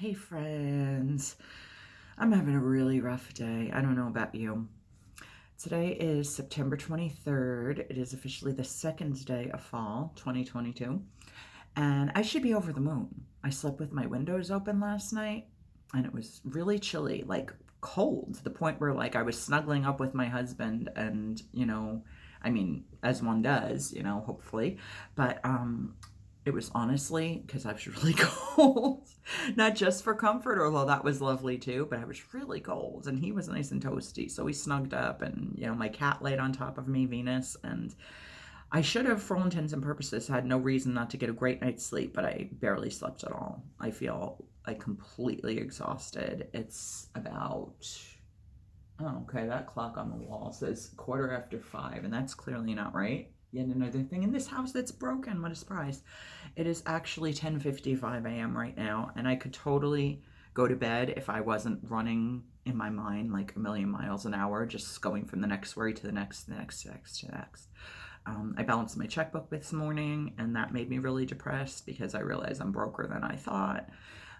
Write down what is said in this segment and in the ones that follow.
Hey friends, I'm having a really rough day. I don't know about you. Today is September 23rd. It is officially the second day of fall, 2022, and I should be over the moon. I slept with my windows open last night, and it was really chilly, like cold, to the point where like I was snuggling up with my husband and, I mean, as one does, hopefully, but it was honestly because I was really cold, not just for comfort, although that was lovely too, but I was really cold and he was nice and toasty. So we snugged up and, my cat laid on top of me, Venus, and I should have, for all intents and purposes, had no reason not to get a great night's sleep, but I barely slept at all. I feel like completely exhausted. It's about, oh, okay, that clock on the wall says 5:15, and that's clearly not right. Yet another thing in this house that's broken. What a surprise. It is actually 10:55 a.m. right now, and I could totally go to bed if I wasn't running in my mind like a million miles an hour, just going from the next worry to the next, the next, the next, to the next. I balanced my checkbook this morning, and that made me really depressed because I realized I'm broker than I thought.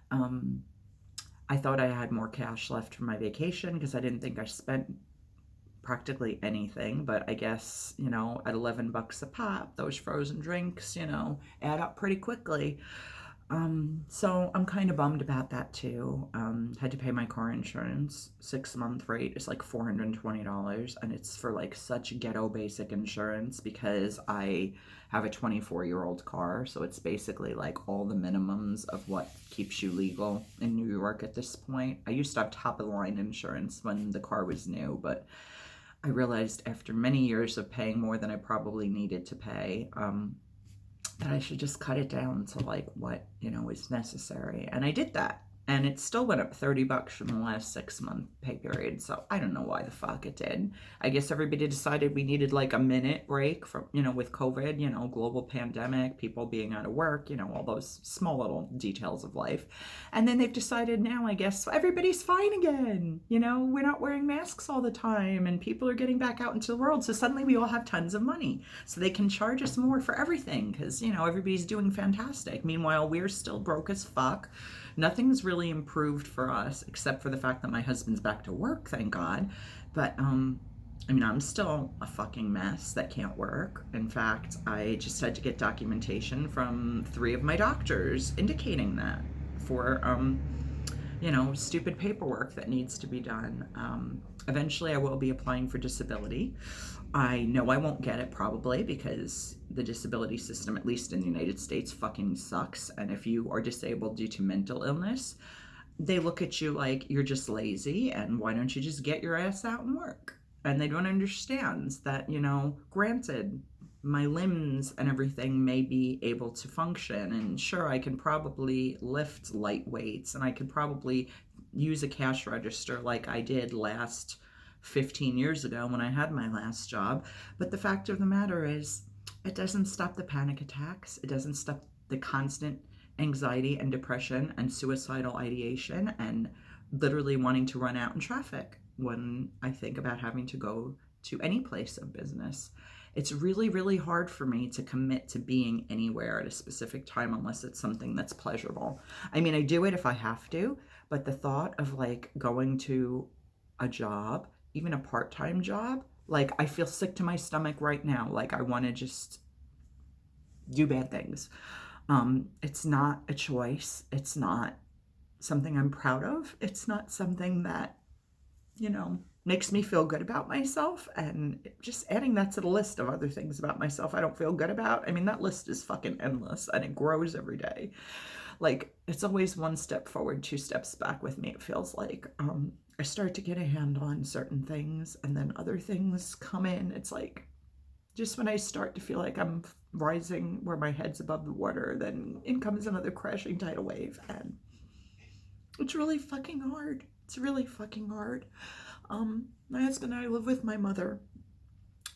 I thought I had more cash left for my vacation because I didn't think I spent practically anything, but I guess, at $11 a pop, those frozen drinks, add up pretty quickly. So I'm kind of bummed about that too. Had to pay my car insurance. 6-month rate is like $420, and it's for like such ghetto basic insurance because I have a 24-year-old car, so it's basically like all the minimums of what keeps you legal in New York at this point. I used to have top of the line insurance when the car was new, but I realized after many years of paying more than I probably needed to pay, that I should just cut it down to like what, is necessary. And I did that. And it still went up $30 from the last 6-month pay period. So I don't know why the fuck it did. I guess everybody decided we needed like a minute break from, with COVID, global pandemic, people being out of work, all those small little details of life. And then they've decided now, I guess, everybody's fine again. We're not wearing masks all the time and people are getting back out into the world. So suddenly we all have tons of money. So they can charge us more for everything because, everybody's doing fantastic. Meanwhile, we're still broke as fuck. Nothing's really improved for us except for the fact that my husband's back to work, thank God. But I'm still a fucking mess that can't work. In fact, I just had to get documentation from 3 of my doctors indicating that for stupid paperwork that needs to be done. Eventually I will be applying for disability. I know I won't get it probably because the disability system, at least in the United States, fucking sucks. And if you are disabled due to mental illness, they look at you like you're just lazy and why don't you just get your ass out and work? And they don't understand that, granted, my limbs and everything may be able to function. And sure, I can probably lift light weights and I could probably use a cash register like I did last 15 years ago when I had my last job. But the fact of the matter is, it doesn't stop the panic attacks. It doesn't stop the constant anxiety and depression and suicidal ideation and literally wanting to run out in traffic when I think about having to go to any place of business. It's really, really hard for me to commit to being anywhere at a specific time unless it's something that's pleasurable. I mean, I do it if I have to, but the thought of like going to a job, even a part-time job, like I feel sick to my stomach right now. Like I want to just do bad things. It's not a choice. It's not something I'm proud of. It's not something that, makes me feel good about myself. And just adding that to the list of other things about myself I don't feel good about. I mean, that list is fucking endless and it grows every day. Like it's always 1 step forward, 2 steps back with me. It feels like I start to get a handle on certain things and then other things come in. It's like just when I start to feel like I'm rising where my head's above the water, then in comes another crashing tidal wave. And it's really fucking hard. It's really fucking hard. My husband and I live with my mother.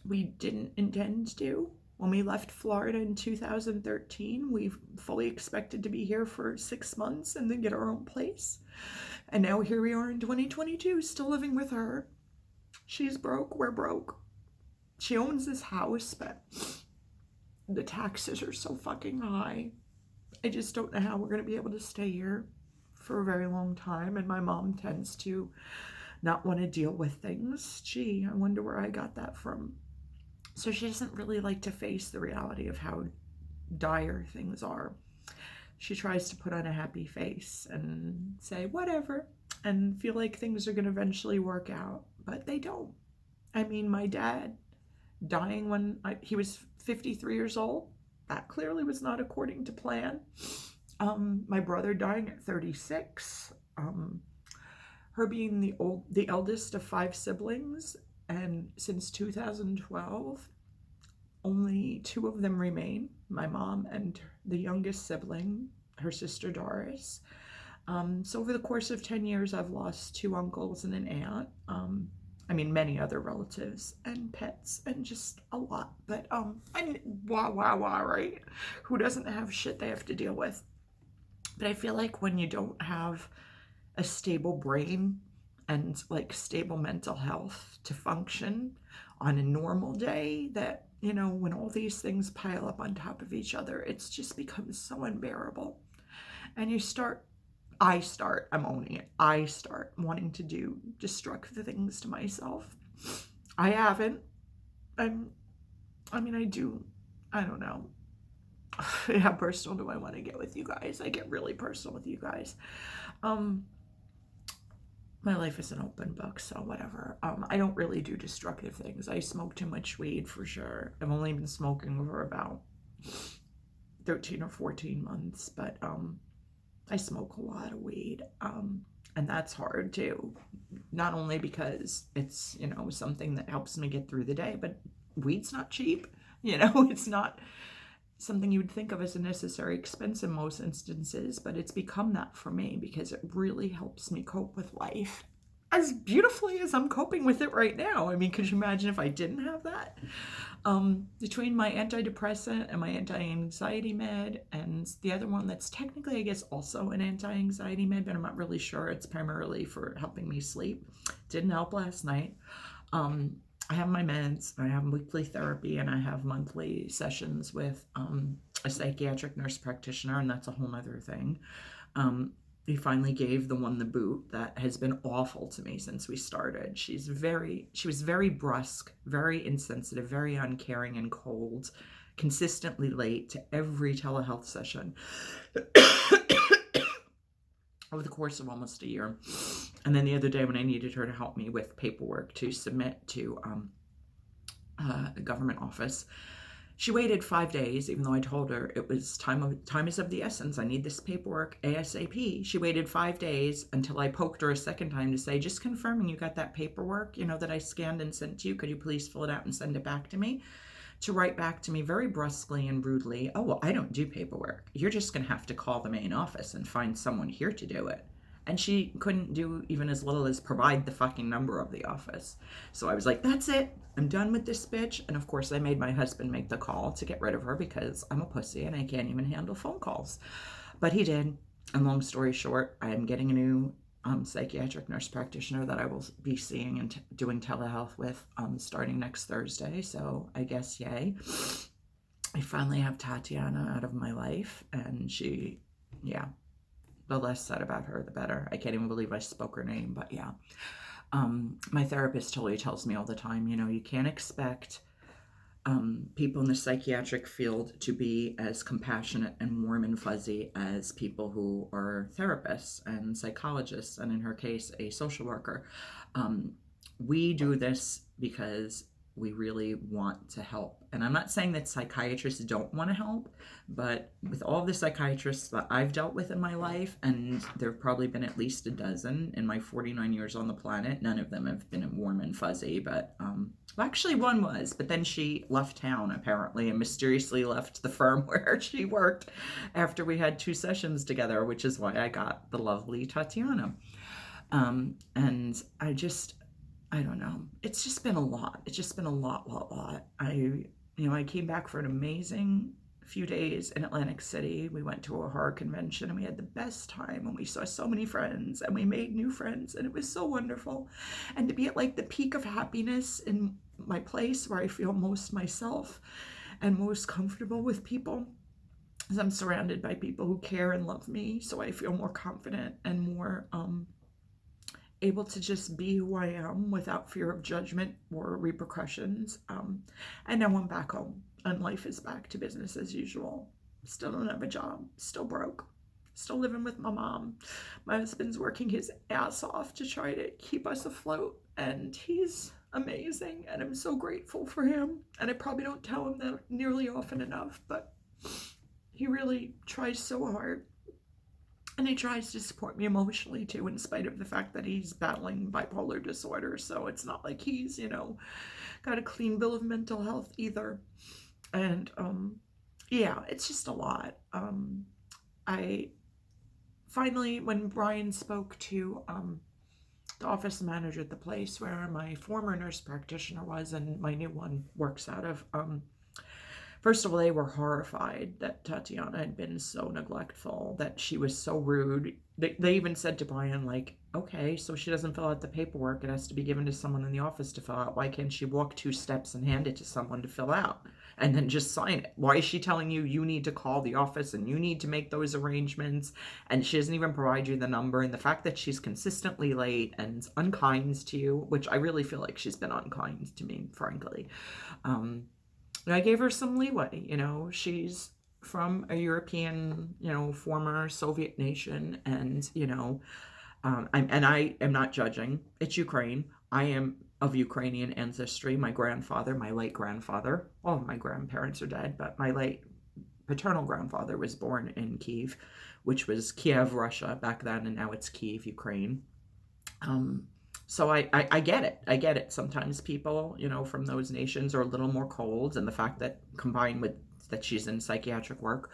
We didn't intend to. When we left Florida in 2013, we fully expected to be here for 6 months and then get our own place. And now here we are in 2022, still living with her. She's broke, we're broke. She owns this house, but the taxes are so fucking high. I just don't know how we're going to be able to stay here for a very long time, and my mom tends to not want to deal with things. Gee, I wonder where I got that from. So she doesn't really like to face the reality of how dire things are. She tries to put on a happy face and say whatever and feel like things are going to eventually work out, but they don't. I mean, my dad dying when he was 53 years old, that clearly was not according to plan. My brother dying at 36, her being the eldest of 5 siblings, and since 2012 only 2 of them remain, my mom and the youngest sibling, her sister Doris. So over the course of 10 years, I've lost 2 uncles and an aunt. Many other relatives and pets and just a lot. But, right? Who doesn't have shit they have to deal with? But I feel like when you don't have a stable brain and like stable mental health to function on a normal day, that, when all these things pile up on top of each other, it's just becomes so unbearable. And I'm owning it. I start wanting to do destructive things to myself. I haven't. I do. I don't know. How personal do I want to get with you guys? I get really personal with you guys. My life is an open book, so whatever. I don't really do destructive things. I smoke too much weed for sure. I've only been smoking for about 13 or 14 months, but I smoke a lot of weed, and that's hard too. Not only because it's, something that helps me get through the day, but weed's not cheap. It's not something you would think of as a necessary expense in most instances, but it's become that for me because it really helps me cope with life as beautifully as I'm coping with it right now. Could you imagine if I didn't have that? Between my antidepressant and my anti-anxiety med, and the other one that's technically, I guess, also an anti-anxiety med, but I'm not really sure. It's primarily for helping me sleep. Didn't help last night. I have my meds, I have weekly therapy, and I have monthly sessions with a psychiatric nurse practitioner, and that's a whole other thing. He finally gave the one the boot that has been awful to me since we started. She was very brusque, very insensitive, very uncaring and cold, consistently late to every telehealth session over the course of almost a year. And then the other day when I needed her to help me with paperwork to submit to a government office, she waited 5 days, even though I told her it was time is of the essence. I need this paperwork ASAP. She waited 5 days until I poked her a second time to say, just confirming you got that paperwork, that I scanned and sent to you. Could you please fill it out and send it back to me? To write back to me very brusquely and rudely, oh, well, I don't do paperwork. You're just going to have to call the main office and find someone here to do it. And she couldn't do even as little as provide the fucking number of the office. So I was like, that's it. I'm done with this bitch. And of course, I made my husband make the call to get rid of her because I'm a pussy and I can't even handle phone calls. But he did. And long story short, I am getting a new psychiatric nurse practitioner that I will be seeing and doing telehealth with starting next Thursday. So I guess, yay. I finally have Tatiana out of my life. And she, yeah. The less said about her, the better. I can't even believe I spoke her name, but yeah. My therapist totally tells me all the time, you can't expect people in the psychiatric field to be as compassionate and warm and fuzzy as people who are therapists and psychologists, and in her case, a social worker. We do this because we really want to help. And I'm not saying that psychiatrists don't want to help, but with all the psychiatrists that I've dealt with in my life, and there have probably been at least a dozen in my 49 years on the planet, none of them have been warm and fuzzy, but actually one was, but then she left town apparently and mysteriously left the firm where she worked after we had 2 sessions together, which is why I got the lovely Tatiana. And I don't know. It's just been a lot. It's just been a lot. I came back for an amazing few days in Atlantic City. We went to a horror convention and we had the best time and we saw so many friends and we made new friends and it was so wonderful. And to be at like the peak of happiness in my place where I feel most myself and most comfortable with people as I'm surrounded by people who care and love me, so I feel more confident and more able to just be who I am without fear of judgment or repercussions. And now I'm back home, and life is back to business as usual. Still don't have a job, still broke, still living with my mom. My husband's working his ass off to try to keep us afloat, and he's amazing, and I'm so grateful for him. And I probably don't tell him that nearly often enough, but he really tries so hard. And he tries to support me emotionally too, in spite of the fact that he's battling bipolar disorder. So it's not like he's, got a clean bill of mental health either. And yeah, it's just a lot. I finally, when Brian spoke to the office manager at the place where my former nurse practitioner was and my new one works out of, first of all, they were horrified that Tatiana had been so neglectful, that she was so rude. They even said to Brian, like, okay, so she doesn't fill out the paperwork. It has to be given to someone in the office to fill out. Why can't she walk 2 steps and hand it to someone to fill out and then just sign it? Why is she telling you you need to call the office and you need to make those arrangements? And she doesn't even provide you the number. And the fact that she's consistently late and unkind to you, which I really feel like she's been unkind to me, frankly. I gave her some leeway. She's from a European, former Soviet nation, and I am not judging. It's Ukraine. I am of Ukrainian ancestry. My grandfather, my late grandfather, all of my grandparents are dead, but my late paternal grandfather was born in Kiev, which was Kiev, Russia back then, and now it's Kiev, Ukraine. So I get it. I get it. Sometimes people, from those nations are a little more cold, and the fact that combined with that she's in psychiatric work,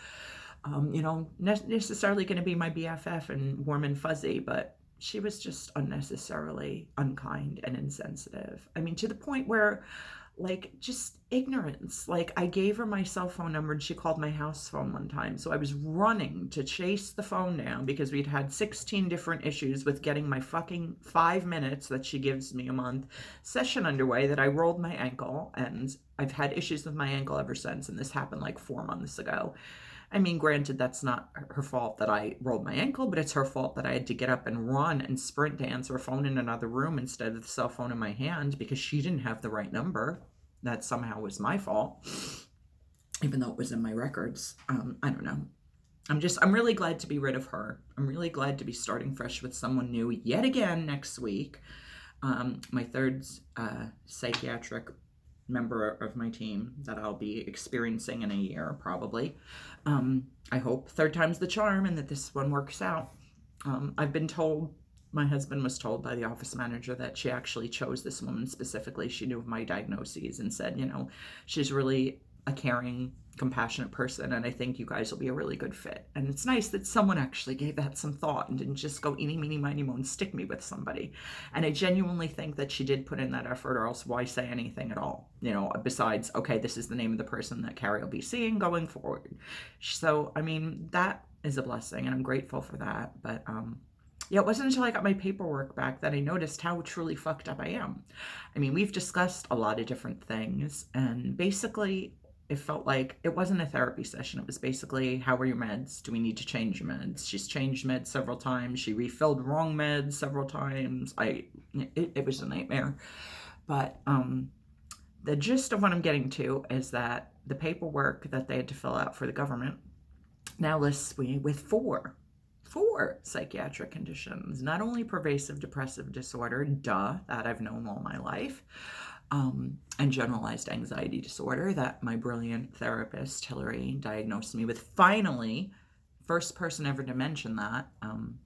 necessarily going to be my BFF and warm and fuzzy, but she was just unnecessarily unkind and insensitive. I mean, to the point where, like, just ignorance. Like, I gave her my cell phone number and she called my house phone one time. So I was running to chase the phone down because we'd had 16 different issues with getting my fucking 5 minutes that she gives me a month session underway, that I rolled my ankle, and I've had issues with my ankle ever since. And this happened like 4 months ago. I mean, granted, that's not her fault that I rolled my ankle, but it's her fault that I had to get up and run and sprint to answer a phone in another room instead of the cell phone in my hand because she didn't have the right number. That somehow was my fault, even though it was in my records. I don't know. I'm really glad to be rid of her. I'm really glad to be starting fresh with someone new yet again next week. My third psychiatric member of my team that I'll be experiencing in a year, probably. I hope 3rd time's the charm and that this one works out. I've been told, my husband was told by the office manager that she actually chose this woman specifically. She knew of my diagnoses and said, she's really a caring, compassionate person, and I think you guys will be a really good fit. And it's nice that someone actually gave that some thought and didn't just go eeny, meeny, miny, moe and stick me with somebody. And I genuinely think that she did put in that effort, or else why say anything at all? Besides, okay, this is the name of the person that Carrie will be seeing going forward. So, I mean, that is a blessing, and I'm grateful for that. But, yeah, it wasn't until I got my paperwork back that I noticed how truly fucked up I am. I mean, we've discussed a lot of different things, and basically it felt like it wasn't a therapy session. It was basically, how are your meds? Do we need to change your meds? She's changed meds several times. She refilled wrong meds several times. It was a nightmare. But the gist of what I'm getting to is that the paperwork that they had to fill out for the government now lists me with four psychiatric conditions. Not only pervasive depressive disorder, duh, that I've known all my life, and generalized anxiety disorder that my brilliant therapist, Hillary, diagnosed me with. Finally, first person ever to mention that,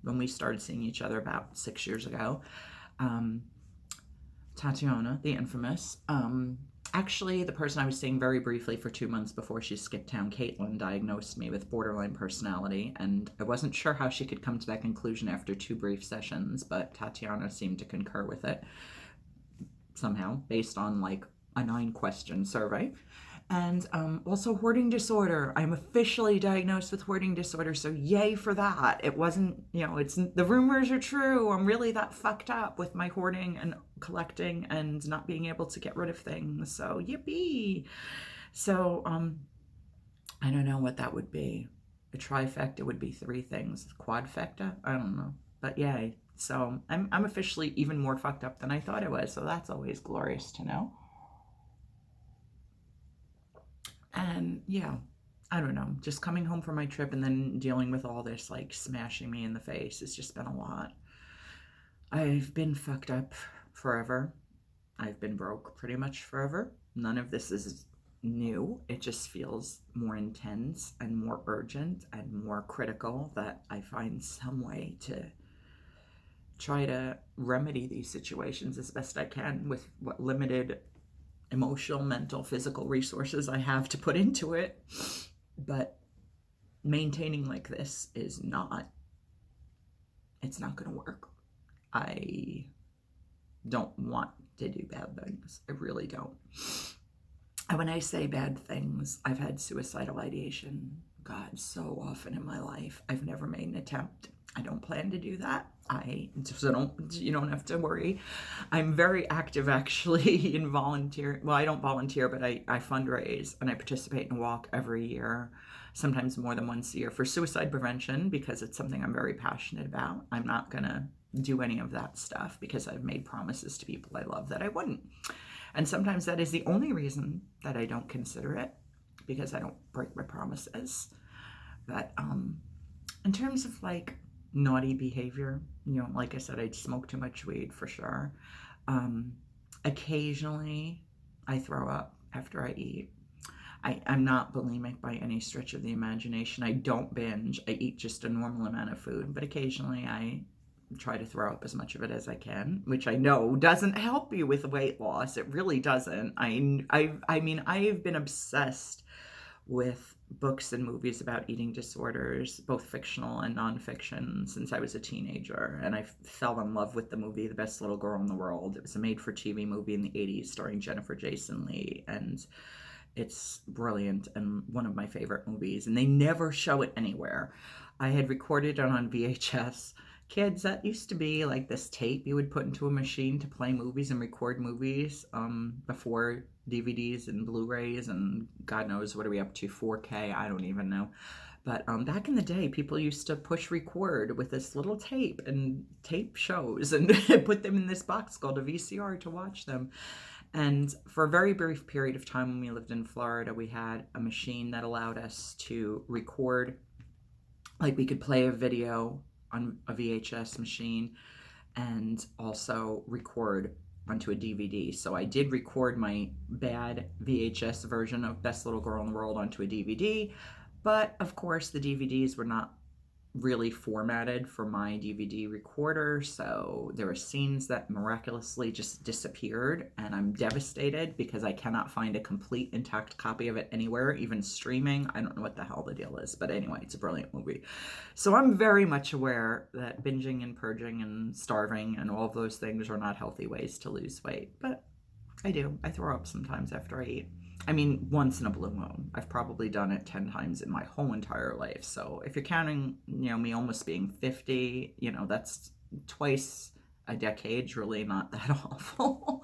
when we started seeing each other about 6 years ago. Tatiana, the infamous. Actually, the person I was seeing very briefly for 2 months before she skipped town, Caitlin, diagnosed me with borderline personality, and I wasn't sure how she could come to that conclusion after 2 brief sessions, but Tatiana seemed to concur with it somehow, based on like a 9-question survey. And also hoarding disorder. I'm officially diagnosed with hoarding disorder, so yay for that. It wasn't, it's, the rumors are true. I'm really that fucked up with my hoarding and collecting and not being able to get rid of things. So yippee. So I don't know what that would be. a trifecta would be 3 things. Quadfecta? I don't know. But yeah, so I'm officially even more fucked up than I thought I was. So that's always glorious to know. And yeah, I don't know. Just coming home from my trip and then dealing with all this like smashing me in the face has just been a lot. I've been fucked up forever. I've been broke pretty much forever. None of this is new. It just feels more intense and more urgent and more critical that I find some way to try to remedy these situations as best I can with what limited emotional, mental, physical resources I have to put into it. But maintaining like this is not, it's not going to work. I don't want to do bad things. I really don't. And when I say bad things, I've had suicidal ideation, God, so often in my life. I've never made an attempt. I don't plan to do that. You don't have to worry. I'm very active actually in volunteer. Well, I don't volunteer, but I fundraise and I participate in a walk every year, sometimes more than once a year, for suicide prevention because it's something I'm very passionate about. I'm not going to do any of that stuff because I've made promises to people I love that I wouldn't. And sometimes that is the only reason that I don't consider it, because I don't break my promises. But in terms of like naughty behavior, like I said, I smoke too much weed for sure. Occasionally I throw up after I eat. I'm not bulimic by any stretch of the imagination. I don't binge. I eat just a normal amount of food, but occasionally I try to throw up as much of it as I can, which I know doesn't help you with weight loss. It really doesn't. I mean, I've been obsessed with books and movies about eating disorders, both fictional and nonfiction, since I was a teenager. And I fell in love with the movie The Best Little Girl in the World. It was a made-for-TV movie in the 80s starring Jennifer Jason Leigh. And it's brilliant and one of my favorite movies. And they never show it anywhere. I had recorded it on VHS. Kids, that used to be like this tape you would put into a machine to play movies and record movies before DVDs and Blu-rays and God knows what are we up to, 4K, I don't even know. But back in the day, people used to push record with this little tape and tape shows and put them in this box called a VCR to watch them. And for a very brief period of time when we lived in Florida, we had a machine that allowed us to record, like we could play a video on a VHS machine and also record onto a DVD. So I did record my bad VHS version of Best Little Girl in the World onto a DVD, but of course the DVDs were not really formatted for my DVD recorder, so there were scenes that miraculously just disappeared, and I'm devastated because I cannot find a complete intact copy of it anywhere, even streaming. I don't know what the hell the deal is, but anyway, it's a brilliant movie. So I'm very much aware that binging and purging and starving and all of those things are not healthy ways to lose weight, but I do. I throw up sometimes after I eat. I mean, once in a blue moon. I've probably done it 10 times in my whole entire life. So if you're counting, me almost being 50, that's twice a decade, really not that awful.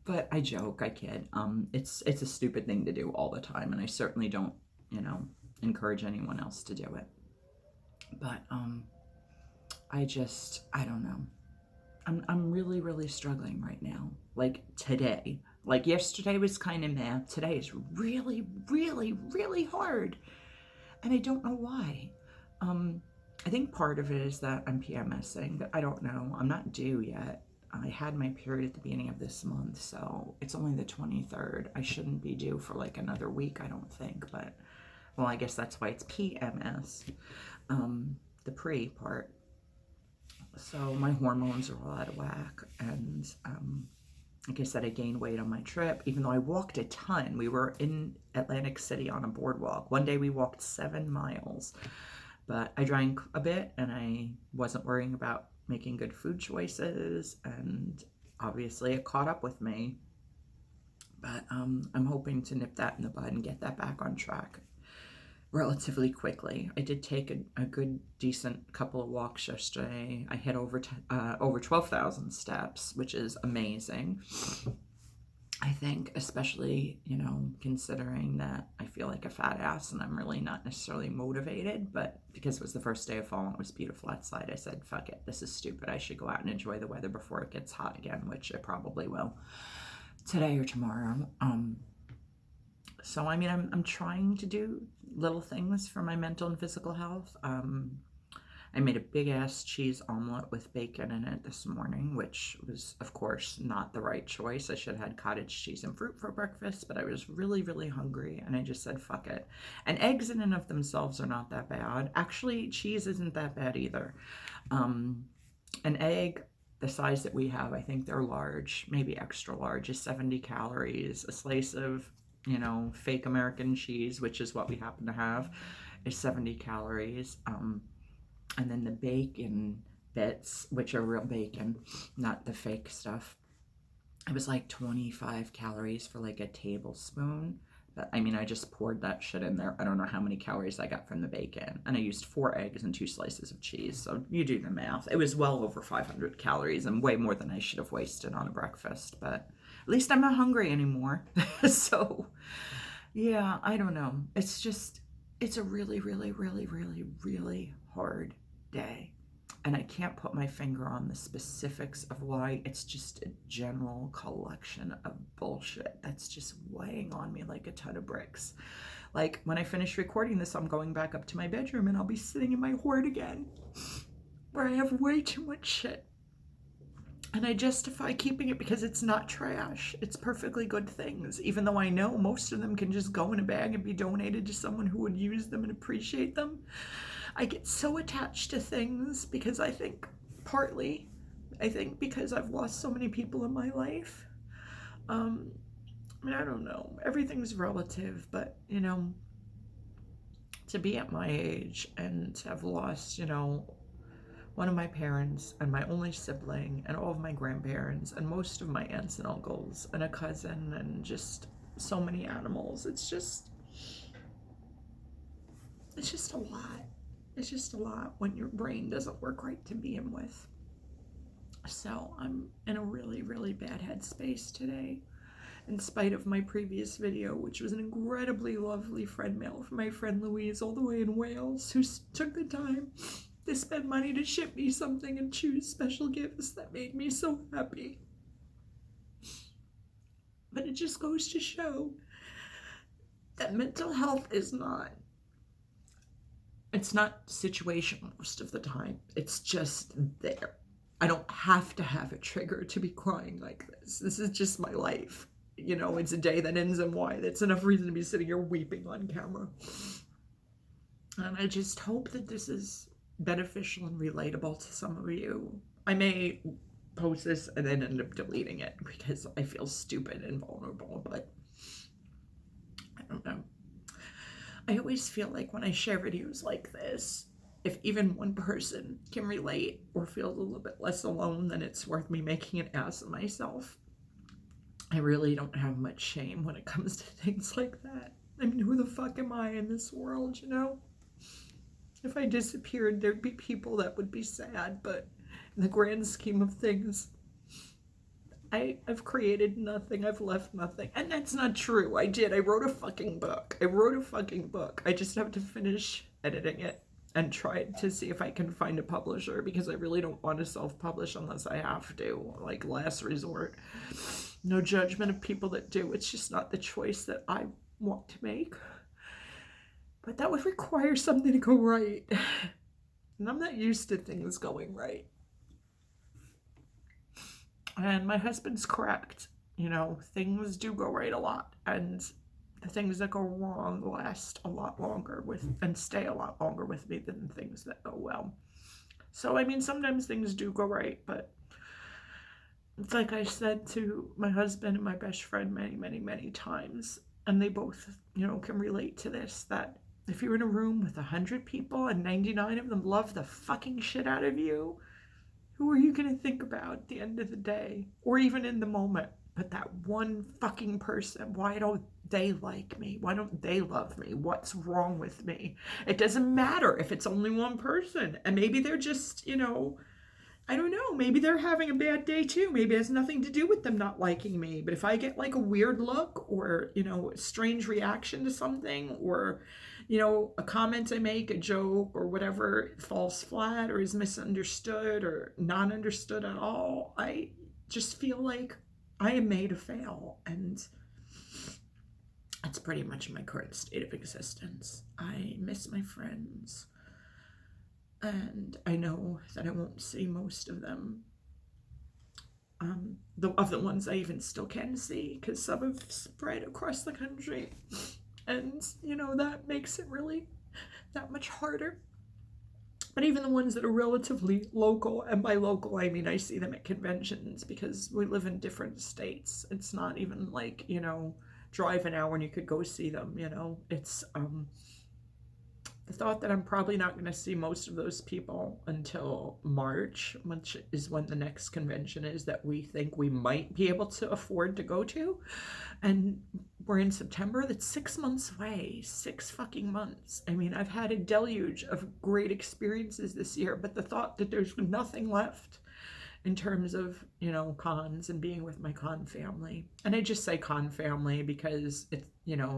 But I joke, I kid. It's a stupid thing to do all the time, and I certainly don't, encourage anyone else to do it. But I don't know. I'm really, really struggling right now. Like today. Like yesterday was kind of meh. Today is really, really, really hard. And I don't know why. I think part of it is that I'm PMSing, but I don't know. I'm not due yet. I had my period at the beginning of this month, so it's only the 23rd. I shouldn't be due for like another week, I don't think, but well, I guess that's why it's PMS, the pre part. So my hormones are all out of whack, and like I said, I gained weight on my trip, even though I walked a ton. We were in Atlantic City on a boardwalk. One day we walked 7 miles, but I drank a bit and I wasn't worrying about making good food choices, and obviously it caught up with me. But I'm hoping to nip that in the bud and get that back on track relatively quickly. I did take a good, decent couple of walks yesterday. I hit over 12,000 steps, which is amazing. I think, especially, considering that I feel like a fat ass and I'm really not necessarily motivated, but because it was the first day of fall and it was beautiful outside, I said, fuck it, this is stupid. I should go out and enjoy the weather before it gets hot again, which it probably will today or tomorrow. So, I mean, I'm trying to do little things for my mental and physical health. I made a big ass cheese omelet with bacon in it this morning, which was, of course, not the right choice. I should have had cottage cheese and fruit for breakfast, but I was really, really hungry and I just said, fuck it. And eggs in and of themselves are not that bad. Actually, cheese isn't that bad either. An egg the size that we have, I think they're large, maybe extra large, is 70 calories. A slice of, fake American cheese, which is what we happen to have, is 70 calories. And then the bacon bits, which are real bacon, not the fake stuff, it was like 25 calories for like a tablespoon. But I mean, I just poured that shit in there. I don't know how many calories I got from the bacon. And I used 4 eggs and 2 slices of cheese. So you do the math. It was well over 500 calories and way more than I should have wasted on a breakfast. But at least I'm not hungry anymore. So, yeah, I don't know. It's a really, really, really, really, really hard day. And I can't put my finger on the specifics of why. It's just a general collection of bullshit that's just weighing on me like a ton of bricks. Like, when I finish recording this, I'm going back up to my bedroom and I'll be sitting in my hoard again, where I have way too much shit. And I justify keeping it because it's not trash. It's perfectly good things, even though I know most of them can just go in a bag and be donated to someone who would use them and appreciate them. I get so attached to things because I think because I've lost so many people in my life. I mean, I don't know. Everything's relative, but, to be at my age and to have lost, one of my parents and my only sibling and all of my grandparents and most of my aunts and uncles and a cousin and just so many animals. It's just a lot. It's just a lot when your brain doesn't work right to begin with. So I'm in a really, really bad headspace today, in spite of my previous video, which was an incredibly lovely friend mail from my friend Louise all the way in Wales, who took the time to spend money to ship me something and choose special gifts that made me so happy. But it just goes to show that mental health is not situational most of the time. It's just there. I don't have to have a trigger to be crying like this. This is just my life. It's a day that ends in Y. That's enough reason to be sitting here weeping on camera. And I just hope that this is beneficial and relatable to some of you. I may post this and then end up deleting it because I feel stupid and vulnerable, but I don't know. I always feel like when I share videos like this, if even one person can relate or feel a little bit less alone, then it's worth me making an ass of myself. I really don't have much shame when it comes to things like that. I mean, who the fuck am I in this world, If I disappeared, there'd be people that would be sad, but in the grand scheme of things, I've created nothing. I've left nothing. And that's not true. I wrote a fucking book. I just have to finish editing it and try to see if I can find a publisher, because I really don't want to self-publish unless I have to, like last resort. No judgment of people that do. It's just not the choice that I want to make. But that would require something to go right. And I'm not used to things going right. And my husband's correct. Things do go right a lot. And the things that go wrong last a lot longer and stay a lot longer with me than things that go well. So, I mean, sometimes things do go right, but it's like I said to my husband and my best friend many, many, many times, and they both, can relate to this, that if you're in a room with 100 people and 99 of them love the fucking shit out of you, who are you going to think about at the end of the day? Or even in the moment? But that one fucking person, why don't they like me? Why don't they love me? What's wrong with me? It doesn't matter if it's only one person. And maybe they're just, I don't know. Maybe they're having a bad day too. Maybe it has nothing to do with them not liking me. But if I get like a weird look or, a strange reaction to something or, a comment I make, a joke or whatever falls flat or is misunderstood or not understood at all, I just feel like I am made to fail. And that's pretty much my current state of existence. I miss my friends. And I know that I won't see most of them. Of the ones I even still can see, because some have spread across the country. And, that makes it really that much harder. But even the ones that are relatively local, and by local I mean I see them at conventions because we live in different states. It's not even like, drive an hour and you could go see them, It's, the thought that I'm probably not going to see most of those people until March, which is when the next convention is that we think we might be able to afford to go to. And we're in September. That's 6 months away. 6 fucking months. I mean, I've had a deluge of great experiences this year, but the thought that there's nothing left in terms of, cons and being with my con family. And I just say con family because it,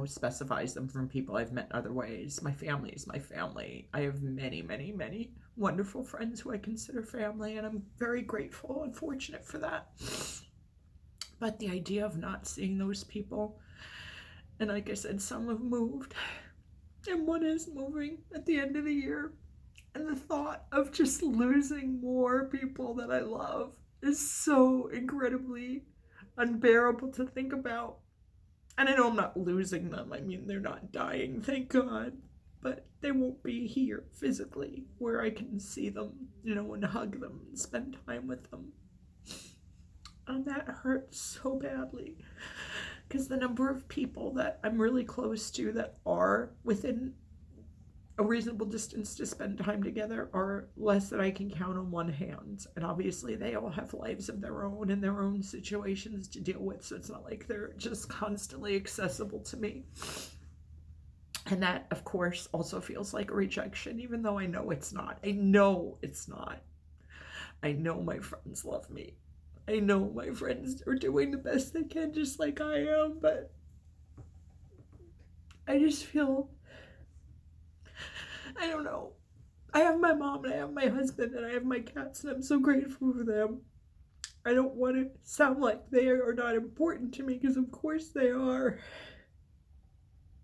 specifies them from people I've met other ways. My family is my family. I have many, many, many wonderful friends who I consider family, and I'm very grateful and fortunate for that. But the idea of not seeing those people, and like I said, some have moved, and one is moving at the end of the year. And the thought of just losing more people that I love is so incredibly unbearable to think about. And I know I'm not losing them. I mean, they're not dying, thank God. But they won't be here physically where I can see them, and hug them and spend time with them. And that hurts so badly. Because the number of people that I'm really close to that are within a reasonable distance to spend time together are less than I can count on one hand. And obviously they all have lives of their own and their own situations to deal with, so it's not like they're just constantly accessible to me. And that, of course, also feels like a rejection, even though I know it's not. I know it's not. I know my friends love me. I know my friends are doing the best they can, just like I am, but I just feel, I don't know. I have my mom and I have my husband and I have my cats, and I'm so grateful for them. I don't want to sound like they are not important to me, because of course they are.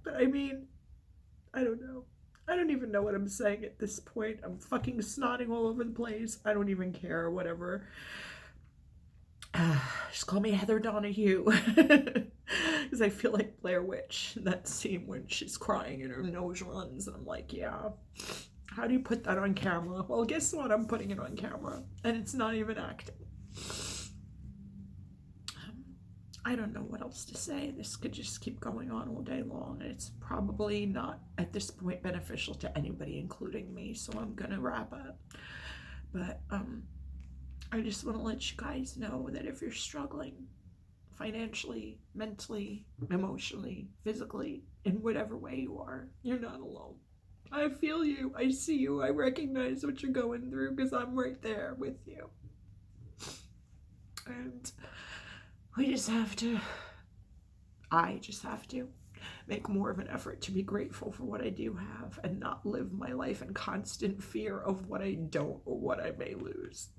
But I mean, I don't know. I don't even know what I'm saying at this point. I'm fucking snotting all over the place. I don't even care, whatever. Just call me Heather Donahue. Because I feel like Blair Witch in that scene when she's crying and her nose runs. And I'm like, yeah. How do you put that on camera? Well, guess what? I'm putting it on camera. And it's not even acting. I don't know what else to say. This could just keep going on all day long. And it's probably not, at this point, beneficial to anybody, including me. So I'm going to wrap up. But, I just want to let you guys know that if you're struggling financially, mentally, emotionally, physically, in whatever way you are, you're not alone. I feel you. I see you. I recognize what you're going through because I'm right there with you. And I just have to make more of an effort to be grateful for what I do have and not live my life in constant fear of what I don't or what I may lose.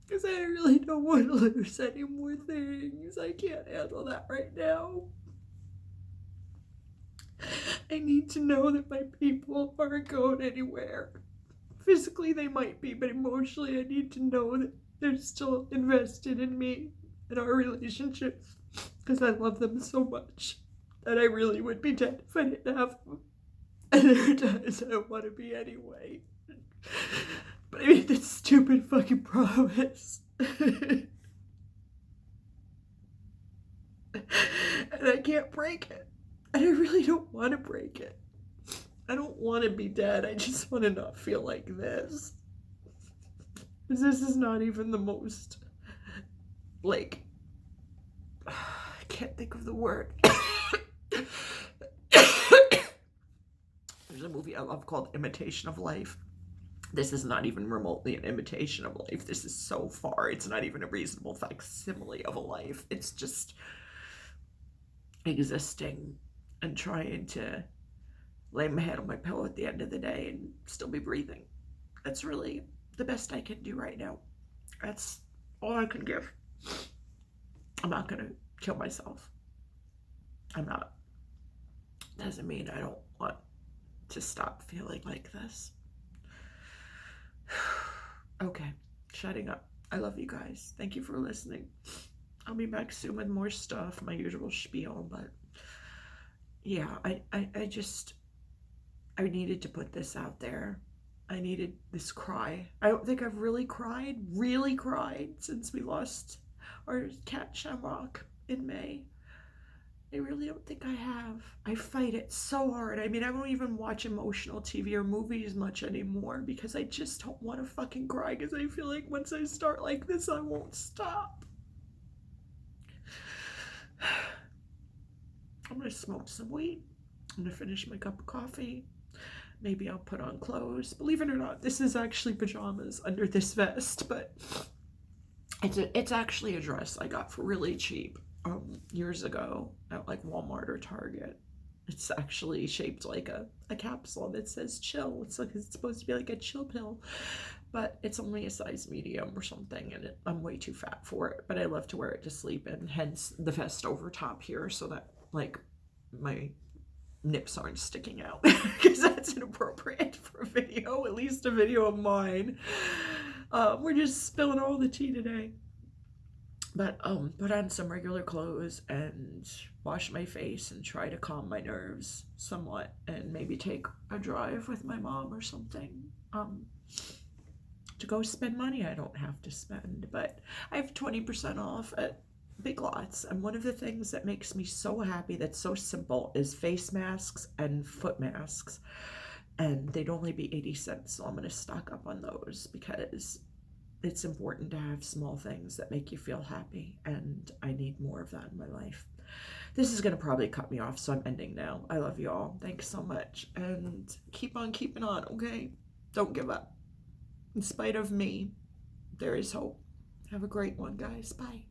Because I really don't want to lose any more things. I can't handle that right now. I need to know that my people aren't going anywhere. Physically they might be, but emotionally I need to know that they're still invested in me and our relationships. Because I love them so much that I really would be dead if I didn't have them. And there are times I don't want to be anyway. But I made that stupid fucking promise. And I can't break it. And I really don't want to break it. I don't want to be dead. I just want to not feel like this. Because this is not even the most, I can't think of the word. There's a movie I love called Imitation of Life. This is not even remotely an imitation of life. This is so far. It's not even a reasonable facsimile of a life. It's just existing and trying to lay my head on my pillow at the end of the day and still be breathing. That's really the best I can do right now. That's all I can give. I'm not going to kill myself. I'm not. Doesn't mean I don't want to stop feeling like this. Okay, shutting up. I love you guys. Thank you for listening. I'll be back soon with more stuff, my usual spiel, but yeah, I just, I needed to put this out there. I needed this cry. I don't think I've really cried since we lost our cat Shamrock in May. I really don't think I have. I fight it so hard. I mean, I don't even watch emotional TV or movies much anymore because I just don't want to fucking cry because I feel like once I start like this, I won't stop. I'm gonna smoke some weed. I'm gonna finish my cup of coffee. Maybe I'll put on clothes. Believe it or not, this is actually pajamas under this vest, but it's actually a dress I got for really cheap years ago at like Walmart or Target. It's actually shaped like a capsule that says chill. It's like it's supposed to be like a chill pill, but it's only a size medium or something, and I'm way too fat for it, but I love to wear it to sleep in, hence the vest over top here so that like my nips aren't sticking out because that's inappropriate for a video, at least a video of mine. We're just spilling all the tea today. But put on some regular clothes and wash my face and try to calm my nerves somewhat, and maybe take a drive with my mom or something to go spend money I don't have to spend. But I have 20% off at Big Lots, and one of the things that makes me so happy that's so simple is face masks and foot masks, and they'd only be 80 cents, so I'm going to stock up on those because it's important to have small things that make you feel happy, and I need more of that in my life. This is going to probably cut me off, so I'm ending now. I love you all. Thanks so much, and keep on keeping on, okay? Don't give up. In spite of me, there is hope. Have a great one, guys. Bye.